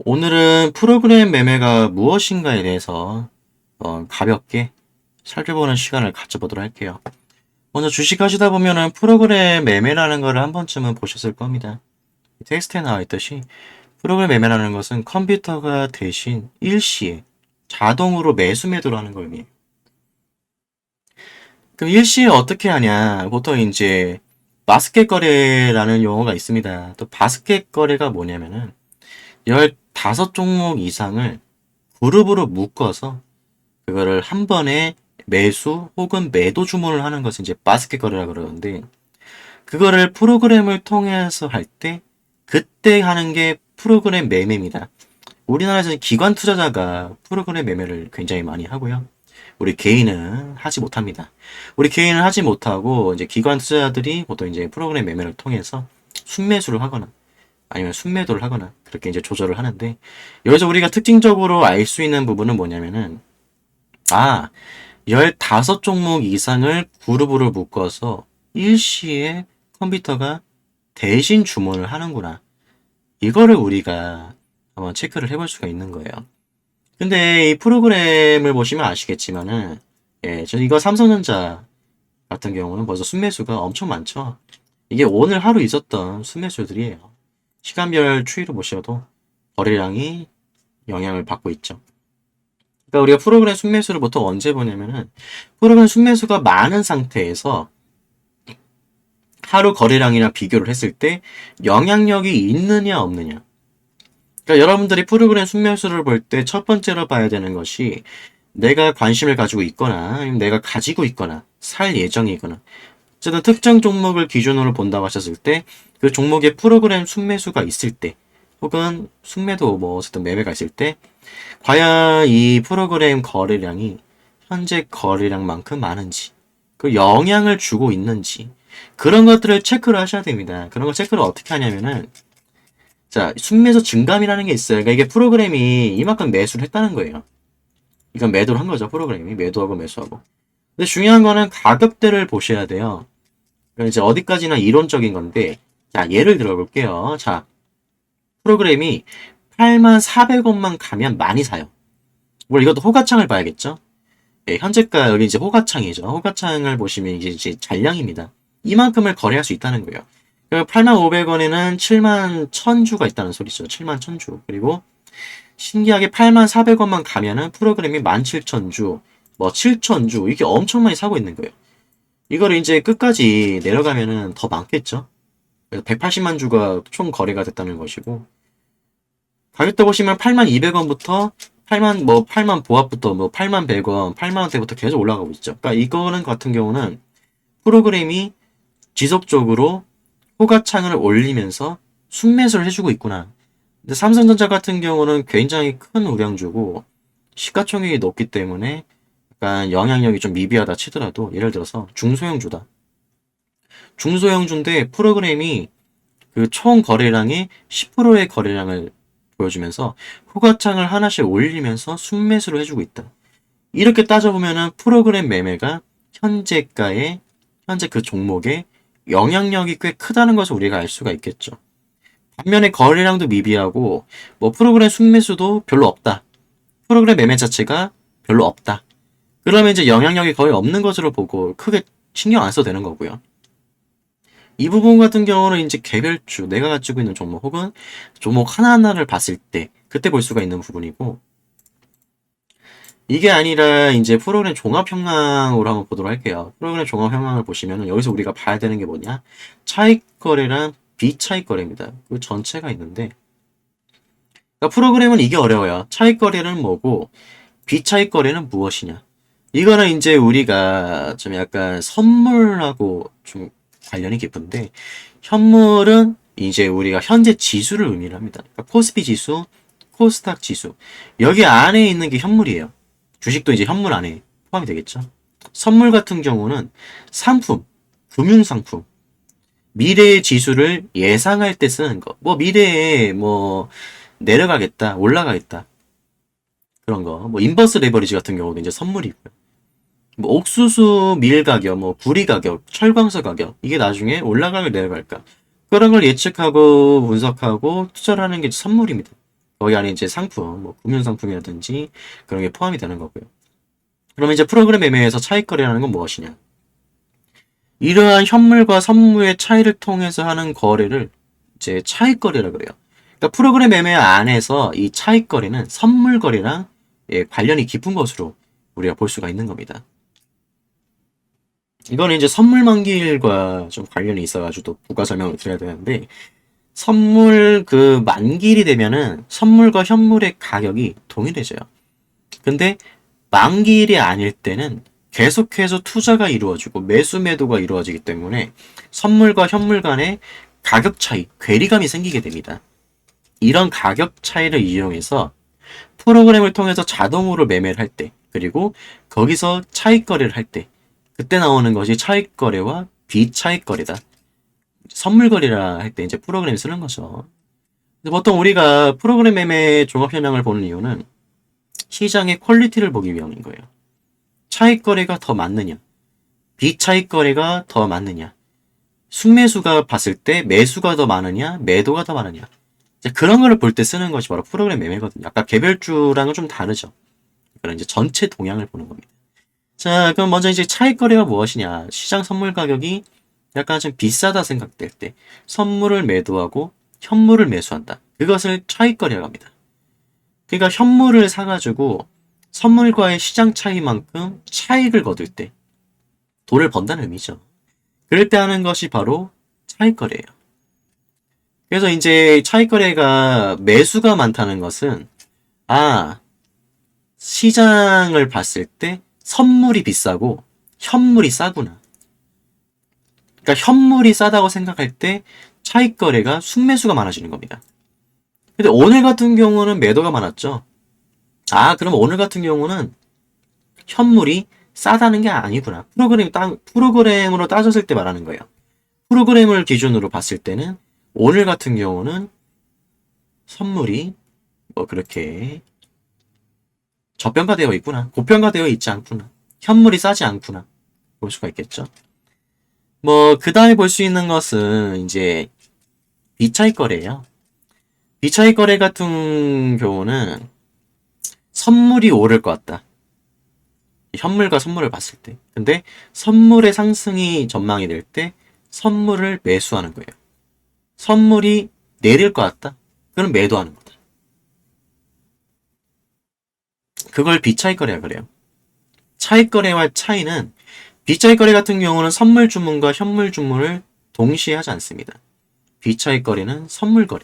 오늘은 프로그램 매매가 무엇인가에 대해서 가볍게 살펴보는 시간을 가져보도록 할게요. 먼저 주식 하시다 보면은 프로그램 매매라는 것을 한 번쯤은 보셨을 겁니다. 텍스트에 나와 있듯이 프로그램 매매라는 것은 컴퓨터가 대신 일시에 자동으로 매수 매도를 하는 걸 의미해요. 그럼 일시에 어떻게 하냐? 보통 이제 바스켓 거래라는 용어가 있습니다. 또 바스켓 거래가 뭐냐면은 15종목 이상을 그룹으로 묶어서 그거를 한 번에 매수 혹은 매도 주문을 하는 것을 이제 바스켓 거래라 그러는데, 그거를 프로그램을 통해서 할 때 그때 하는 게 프로그램 매매입니다. 우리나라에서는 기관 투자자가 프로그램 매매를 굉장히 많이 하고요. 우리 개인은 하지 못합니다. 우리 개인은 하지 못하고 이제 기관 투자자들이 보통 이제 프로그램 매매를 통해서 순매수를 하거나 아니면 순매도를 하거나 그렇게 이제 조절을 하는데, 여기서 우리가 특징적으로 알 수 있는 부분은 뭐냐면은, 15종목 이상을 그룹으로 묶어서 일시에 컴퓨터가 대신 주문을 하는구나. 이거를 우리가 한번 체크를 해볼 수가 있는 거예요. 근데 이 프로그램을 보시면 아시겠지만은, 저 이거 삼성전자 같은 경우는 벌써 순매수가 엄청 많죠. 이게 오늘 하루 있었던 순매수들이에요. 시간별 추이로 보셔도 거래량이 영향을 받고 있죠. 그러니까 우리가 프로그램 순매수를 보통 언제 보냐면은, 프로그램 순매수가 많은 상태에서 하루 거래량이랑 비교를 했을 때 영향력이 있느냐 없느냐. 그러니까 여러분들이 프로그램 순매수를 볼 때 첫 번째로 봐야 되는 것이, 내가 관심을 가지고 있거나 아니면 내가 가지고 있거나 살 예정이거나 어쨌든 특정 종목을 기준으로 본다고 하셨을 때, 그 종목에 프로그램 순매수가 있을 때 혹은 순매도 뭐 어쨌든 매매가 있을 때 과연 이 프로그램 거래량이 현재 거래량만큼 많은지, 그 영향을 주고 있는지, 그런 것들을 체크를 하셔야 됩니다. 그런 걸 체크를 어떻게 하냐면은, 자, 순매수 증감이라는 게 있어요. 그러니까 이게 프로그램이 이만큼 매수를 했다는 거예요. 이건 매도를 한 거죠. 프로그램이 매도하고 매수하고. 근데 중요한 거는 가격대를 보셔야 돼요. 그러니까 이제 어디까지나 이론적인 건데, 자, 예를 들어 볼게요. 자, 프로그램이 84,400원만 가면 많이 사요. 물론 이것도 호가창을 봐야겠죠? 현재가 여기 이제 호가창이죠. 호가창을 보시면 이제 잔량입니다. 이만큼을 거래할 수 있다는 거예요. 85,500원에는 71,000주가 있다는 소리죠. 71,000주. 그리고 신기하게 84,400원만 가면은 프로그램이 17,000주, 뭐 7,000주, 이게 엄청 많이 사고 있는 거예요. 이거를 이제 끝까지 내려가면은 더 많겠죠? 180만 주가 총 거래가 됐다는 것이고, 가격대 보시면 82,200원부터 8만 보합부터 뭐 81,100원, 8만원대부터 계속 올라가고 있죠. 그러니까 이거는 같은 경우는 프로그램이 지속적으로 호가창을 올리면서 순매수를 해주고 있구나. 근데 삼성전자 같은 경우는 굉장히 큰 우량주고 시가총액이 높기 때문에 약간 영향력이 좀 미비하다 치더라도, 예를 들어서 중소형주다. 중소형주인데 프로그램이 그 총 거래량의 10%의 거래량을 보여주면서 후가창을 하나씩 올리면서 순매수를 해주고 있다. 이렇게 따져보면은 프로그램 매매가 현재 그 종목의 영향력이 꽤 크다는 것을 우리가 알 수가 있겠죠. 반면에 거래량도 미비하고 뭐 프로그램 순매수도 별로 없다. 프로그램 매매 자체가 별로 없다. 그러면 이제 영향력이 거의 없는 것으로 보고 크게 신경 안 써도 되는 거고요. 이 부분 같은 경우는 이제 개별주, 내가 가지고 있는 종목 혹은 종목 하나하나를 봤을 때 그때 볼 수가 있는 부분이고, 이게 아니라 이제 프로그램 종합 형황으로 한번 보도록 할게요. 프로그램 종합 형황을 보시면은 여기서 우리가 봐야 되는 게 뭐냐? 차익 거래랑 비차익 거래입니다. 그 전체가 있는데, 그러니까 프로그램은 이게 어려워요. 차익 거래는 뭐고 비차익 거래는 무엇이냐? 이거는 이제 우리가 좀 약간 선물하고 좀 관련이 깊은데, 현물은 이제 우리가 현재 지수를 의미를 합니다. 그러니까 코스피 지수, 코스닥 지수. 여기 안에 있는 게 현물이에요. 주식도 이제 현물 안에 포함이 되겠죠. 선물 같은 경우는 상품, 금융상품, 미래의 지수를 예상할 때 쓰는 거. 뭐 미래에 뭐 내려가겠다, 올라가겠다. 그런 거. 뭐 인버스 레버리지 같은 경우도 이제 선물이고요. 뭐 옥수수 밀 가격, 뭐 구리 가격, 철광석 가격, 이게 나중에 올라갈까 내려갈까, 그런 걸 예측하고 분석하고 투자를 하는 게 선물입니다. 거기 안에 이제 상품, 뭐 금융상품이라든지 그런 게 포함이 되는 거고요. 그러면 이제 프로그램 매매에서 차익거래라는 건 무엇이냐? 이러한 현물과 선물의 차이를 통해서 하는 거래를 이제 차익거래라 그래요. 그러니까 프로그램 매매 안에서 이 차익거래는 선물거래랑 관련이 깊은 것으로 우리가 볼 수가 있는 겁니다. 이거는 이제 선물 만기일과 좀 관련이 있어가지고 또 부가 설명을 드려야 되는데, 선물 그 만기일이 되면은 선물과 현물의 가격이 동일해져요. 근데 만기일이 아닐 때는 계속해서 투자가 이루어지고 매수 매도가 이루어지기 때문에 선물과 현물 간의 가격 차이, 괴리감이 생기게 됩니다. 이런 가격 차이를 이용해서 프로그램을 통해서 자동으로 매매를 할 때, 그리고 거기서 차익 거래를 할 때, 그때 나오는 것이 차익 거래와 비차익 거래다. 선물 거래라 할 때 이제 프로그램을 쓰는 거죠. 보통 우리가 프로그램 매매 종합 현황을 보는 이유는 시장의 퀄리티를 보기 위함인 거예요. 차익 거래가 더 많느냐, 비차익 거래가 더 많느냐, 순매수가 봤을 때 매수가 더 많으냐, 매도가 더 많으냐. 이제 그런 거를 볼 때 쓰는 것이 바로 프로그램 매매거든요. 아까 개별주랑은 좀 다르죠. 그런 이제 전체 동향을 보는 겁니다. 자, 그럼 먼저 이제 차익 거래가 무엇이냐? 시장 선물 가격이 약간 좀 비싸다 생각될 때 선물을 매도하고 현물을 매수한다. 그것을 차익 거래라고 합니다. 그러니까 현물을 사가지고 선물과의 시장 차이만큼 차익을 거둘 때 돈을 번다는 의미죠. 그럴 때 하는 것이 바로 차익 거래예요. 그래서 이제 차익 거래가 매수가 많다는 것은, 아, 시장을 봤을 때 선물이 비싸고 현물이 싸구나. 그러니까 현물이 싸다고 생각할 때 차익 거래가 순매수가 많아지는 겁니다. 근데 오늘 같은 경우는 매도가 많았죠. 아, 그럼 오늘 같은 경우는 현물이 싸다는 게 아니구나. 프로그램으로 따졌을 때 말하는 거예요. 프로그램을 기준으로 봤을 때는 오늘 같은 경우는 선물이 뭐 그렇게 저평가되어 있구나. 고평가되어 있지 않구나. 현물이 싸지 않구나. 볼 수가 있겠죠. 뭐, 그 다음에 볼 수 있는 것은 이제 비차익 거래예요. 비차익 거래 같은 경우는 선물이 오를 것 같다. 현물과 선물을 봤을 때. 근데 선물의 상승이 전망이 될 때 선물을 매수하는 거예요. 선물이 내릴 것 같다. 그럼 매도하는 거다. 그걸 비차익 거래라 그래요. 차익 거래와 차이는, 비차익 거래 같은 경우는 선물 주문과 현물 주문을 동시에 하지 않습니다. 비차익 거래는 선물 거래.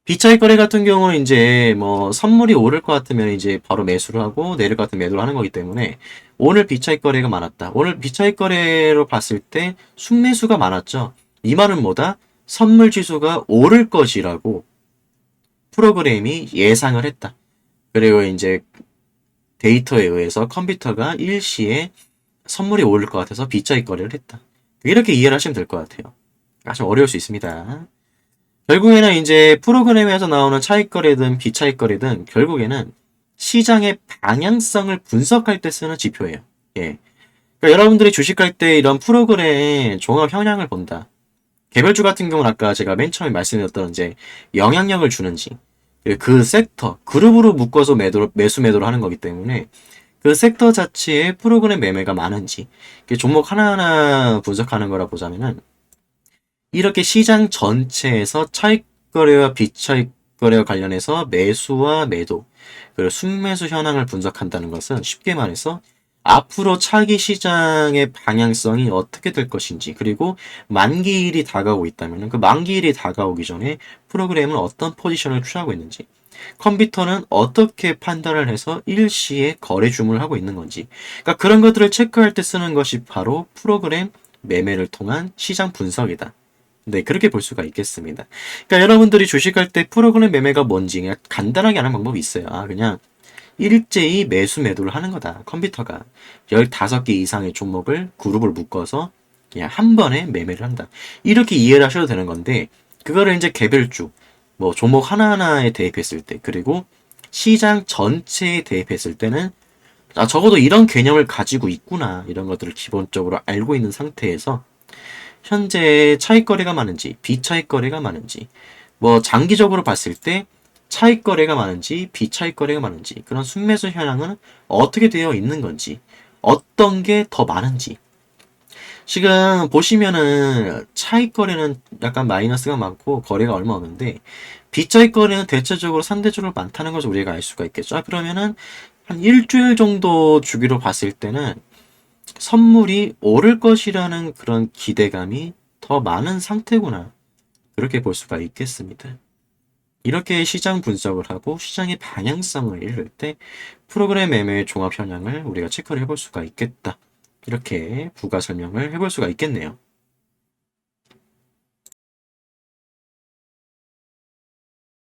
비차익 거래 같은 경우는 이제 뭐 선물이 오를 것 같으면 이제 바로 매수를 하고 내릴 것 같으면 매도를 하는 거기 때문에, 오늘 비차익 거래가 많았다. 오늘 비차익 거래로 봤을 때 순매수가 많았죠. 이 말은 뭐다? 선물 지수가 오를 것이라고 프로그램이 예상을 했다. 그리고 이제 데이터에 의해서 컴퓨터가 일시에 선물이 오를 것 같아서 비차익 거래를 했다. 이렇게 이해를 하시면 될 것 같아요. 좀 어려울 수 있습니다. 결국에는 이제 프로그램에서 나오는 차익 거래든 비차익 거래든 결국에는 시장의 방향성을 분석할 때 쓰는 지표예요. 예. 그러니까 여러분들이 주식할 때 이런 프로그램 종합 현황을 본다. 개별주 같은 경우는 아까 제가 맨 처음에 말씀드렸던 이제 영향력을 주는지, 그 섹터, 그룹으로 묶어서 매수 매도를 하는 거기 때문에 그 섹터 자체에 프로그램 매매가 많은지, 종목 하나하나 분석하는 거라 보자면은, 이렇게 시장 전체에서 차익 거래와 비차익 거래와 관련해서 매수와 매도, 그리고 순매수 현황을 분석한다는 것은 쉽게 말해서 앞으로 차기 시장의 방향성이 어떻게 될 것인지, 그리고 만기일이 다가오고 있다면 그 만기일이 다가오기 전에 프로그램은 어떤 포지션을 취하고 있는지, 컴퓨터는 어떻게 판단을 해서 일시에 거래 주문을 하고 있는 건지, 그러니까 그런 것들을 체크할 때 쓰는 것이 바로 프로그램 매매를 통한 시장 분석이다. 네, 그렇게 볼 수가 있겠습니다. 그러니까 여러분들이 주식할 때 프로그램 매매가 뭔지 그냥 간단하게 하는 방법이 있어요. 그냥 일제히 매수 매도를 하는 거다. 컴퓨터가 15개 이상의 종목을 그룹을 묶어서 그냥 한 번에 매매를 한다. 이렇게 이해를 하셔도 되는 건데, 그거를 이제 개별주, 뭐 종목 하나하나에 대입했을 때, 그리고 시장 전체에 대입했을 때는 적어도 이런 개념을 가지고 있구나, 이런 것들을 기본적으로 알고 있는 상태에서 현재 차익거래가 많은지 비차익거래가 많은지, 뭐 장기적으로 봤을 때 차익거래가 많은지 비차익거래가 많은지, 그런 순매수 현황은 어떻게 되어 있는 건지, 어떤 게 더 많은지. 지금 보시면은 차익거래는 약간 마이너스가 많고 거래가 얼마 없는데, 비차익거래는 대체적으로 상대적으로 많다는 것을 우리가 알 수가 있겠죠. 그러면은 한 일주일 정도 주기로 봤을 때는 선물이 오를 것이라는 그런 기대감이 더 많은 상태구나. 그렇게 볼 수가 있겠습니다. 이렇게 시장 분석을 하고 시장의 방향성을 읽을 때 프로그램 매매의 종합 현황을 우리가 체크를 해볼 수가 있겠다. 이렇게 부가 설명을 해볼 수가 있겠네요.